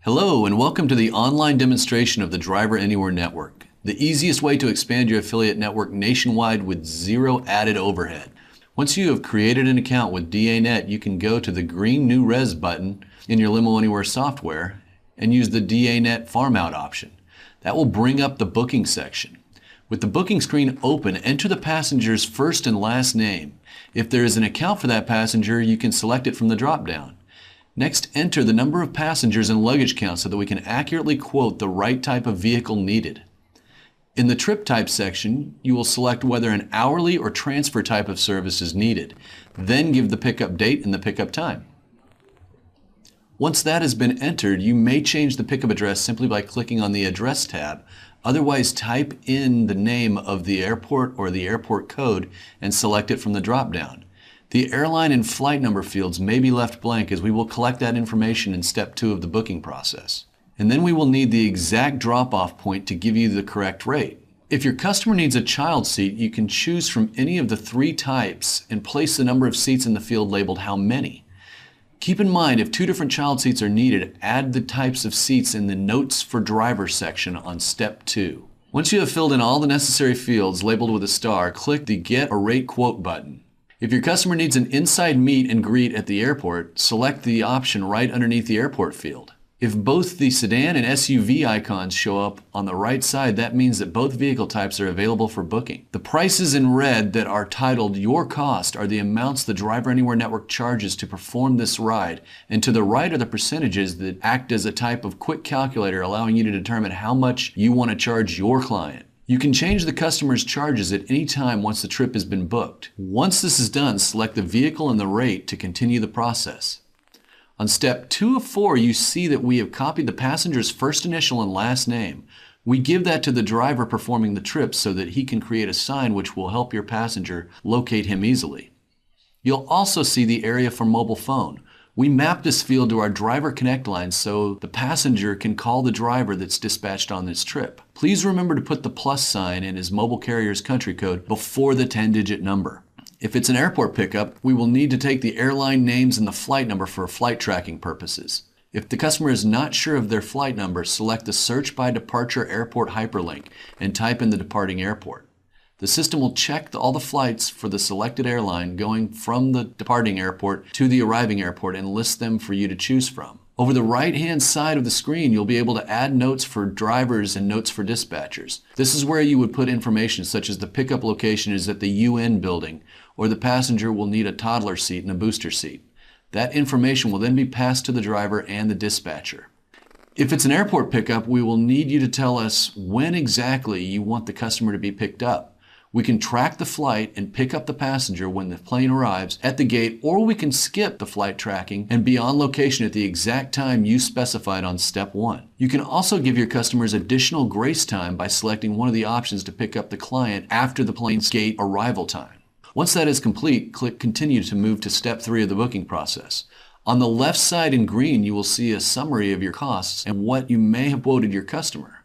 Hello and welcome to the online demonstration of the DriverAnywhere Network, the easiest way to expand your affiliate network nationwide with zero added overhead. Once you have created an account with DANet, you can go to the green New Res button in your Limo Anywhere software and use the DANet Farm Out option. That will bring up the booking section. With the booking screen open, enter the passenger's first and last name. If there is an account for that passenger, you can select it from the drop-down. Next, enter the number of passengers and luggage count so that we can accurately quote the right type of vehicle needed. In the trip type section, you will select whether an hourly or transfer type of service is needed. Then give the pickup date and the pickup time. Once that has been entered, you may change the pickup address simply by clicking on the Address tab. Otherwise, type in the name of the airport or the airport code and select it from the drop-down. The airline and flight number fields may be left blank as we will collect that information in step 2 of the booking process. And then we will need the exact drop-off point to give you the correct rate. If your customer needs a child seat, you can choose from any of the 3 types and place the number of seats in the field labeled how many. Keep in mind, if 2 different child seats are needed, add the types of seats in the Notes for Driver section on step 2. Once you have filled in all the necessary fields labeled with a star, click the Get a Rate Quote button. If your customer needs an inside meet and greet at the airport, select the option right underneath the airport field. If both the sedan and SUV icons show up on the right side, that means that both vehicle types are available for booking. The prices in red that are titled Your Cost are the amounts the DriverAnywhere Network charges to perform this ride, and to the right are the percentages that act as a type of quick calculator allowing you to determine how much you want to charge your client. You can change the customer's charges at any time once the trip has been booked. Once this is done, select the vehicle and the rate to continue the process. On step 2 of 4, you see that we have copied the passenger's first initial and last name. We give that to the driver performing the trip so that he can create a sign which will help your passenger locate him easily. You'll also see the area for mobile phone. We map this field to our Driver Connect line so the passenger can call the driver that's dispatched on this trip. Please remember to put the plus sign in his mobile carrier's country code before the 10-digit number. If it's an airport pickup, we will need to take the airline names and the flight number for flight tracking purposes. If the customer is not sure of their flight number, select the Search by Departure Airport hyperlink and type in the departing airport. The system will check all the flights for the selected airline going from the departing airport to the arriving airport and list them for you to choose from. Over the right-hand side of the screen, you'll be able to add notes for drivers and notes for dispatchers. This is where you would put information such as the pickup location is at the UN building, or the passenger will need a toddler seat and a booster seat. That information will then be passed to the driver and the dispatcher. If it's an airport pickup, we will need you to tell us when exactly you want the customer to be picked up. We can track the flight and pick up the passenger when the plane arrives at the gate, or we can skip the flight tracking and be on location at the exact time you specified on step 1. You can also give your customers additional grace time by selecting one of the options to pick up the client after the plane's gate arrival time. Once that is complete, click Continue to move to step 3 of the booking process. On the left side in green, you will see a summary of your costs and what you may have quoted your customer.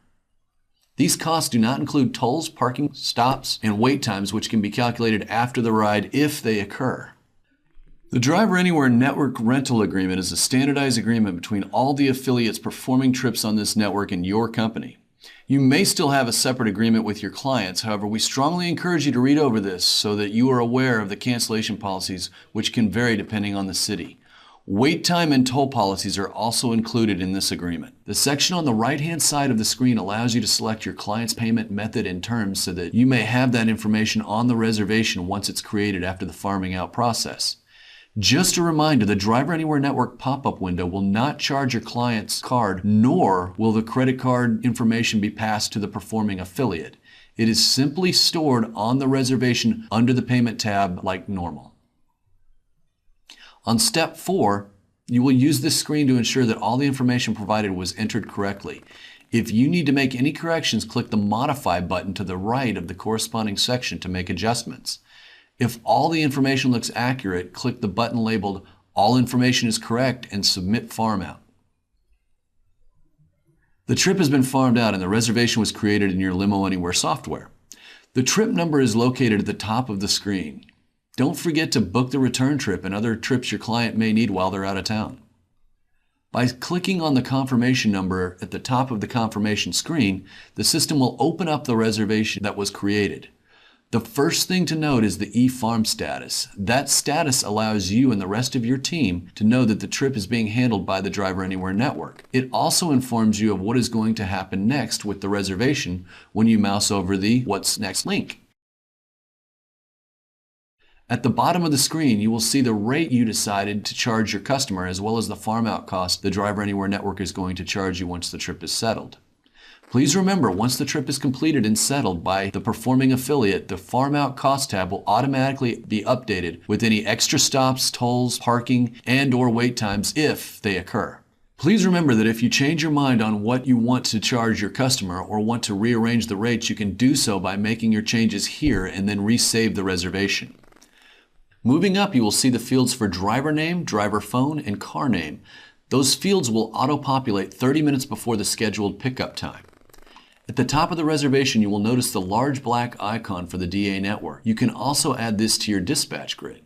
These costs do not include tolls, parking, stops, and wait times, which can be calculated after the ride if they occur. The DriverAnywhere Network Rental Agreement is a standardized agreement between all the affiliates performing trips on this network and your company. You may still have a separate agreement with your clients. However, we strongly encourage you to read over this so that you are aware of the cancellation policies, which can vary depending on the city. Wait time and toll policies are also included in this agreement. The section on the right-hand side of the screen allows you to select your client's payment method and terms so that you may have that information on the reservation once it's created after the farming out process. Just a reminder, the DriverAnywhere Network pop-up window will not charge your client's card, nor will the credit card information be passed to the performing affiliate. It is simply stored on the reservation under the payment tab like normal. On step 4, you will use this screen to ensure that all the information provided was entered correctly. If you need to make any corrections, click the Modify button to the right of the corresponding section to make adjustments. If all the information looks accurate, click the button labeled All Information is Correct and Submit Farm Out. The trip has been farmed out and the reservation was created in your Limo Anywhere software. The trip number is located at the top of the screen. Don't forget to book the return trip and other trips your client may need while they're out of town. By clicking on the confirmation number at the top of the confirmation screen, the system will open up the reservation that was created. The first thing to note is the e-farm status. That status allows you and the rest of your team to know that the trip is being handled by the DriverAnywhere network. It also informs you of what is going to happen next with the reservation when you mouse over the What's Next link. At the bottom of the screen, you will see the rate you decided to charge your customer as well as the farm out cost the DriverAnywhere network is going to charge you once the trip is settled. Please remember, once the trip is completed and settled by the performing affiliate, the Farm Out Cost tab will automatically be updated with any extra stops, tolls, parking, and/or wait times if they occur. Please remember that if you change your mind on what you want to charge your customer or want to rearrange the rates, you can do so by making your changes here and then resave the reservation. Moving up, you will see the fields for driver name, driver phone, and car name. Those fields will auto-populate 30 minutes before the scheduled pickup time. At the top of the reservation, you will notice the large black icon for the DA network. You can also add this to your dispatch grid.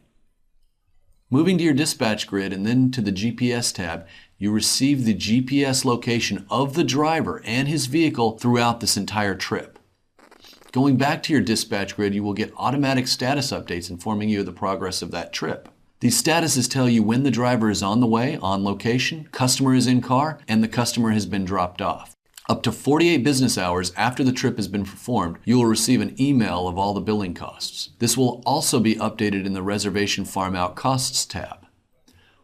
Moving to your dispatch grid and then to the GPS tab, you receive the GPS location of the driver and his vehicle throughout this entire trip. Going back to your dispatch grid, you will get automatic status updates informing you of the progress of that trip. These statuses tell you when the driver is on the way, on location, customer is in car, and the customer has been dropped off. Up to 48 business hours after the trip has been performed, you will receive an email of all the billing costs. This will also be updated in the Reservation Farm Out Costs tab.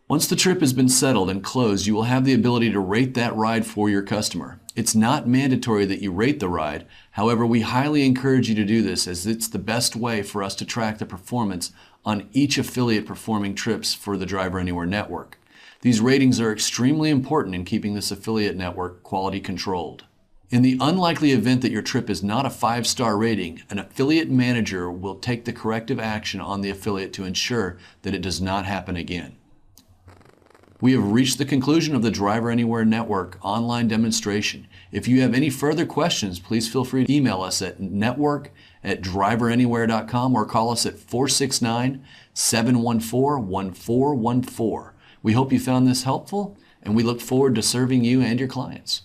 Once the trip has been settled and closed, you will have the ability to rate that ride for your customer. It's not mandatory that you rate the ride. However, we highly encourage you to do this as it's the best way for us to track the performance on each affiliate performing trips for the DriverAnywhere network. These ratings are extremely important in keeping this affiliate network quality controlled. In the unlikely event that your trip is not a 5-star rating, an affiliate manager will take the corrective action on the affiliate to ensure that it does not happen again. We have reached the conclusion of the DriverAnywhere Network online demonstration. If you have any further questions, please feel free to email us at network@driveranywhere.com or call us at 469-714-1414. We hope you found this helpful, and we look forward to serving you and your clients.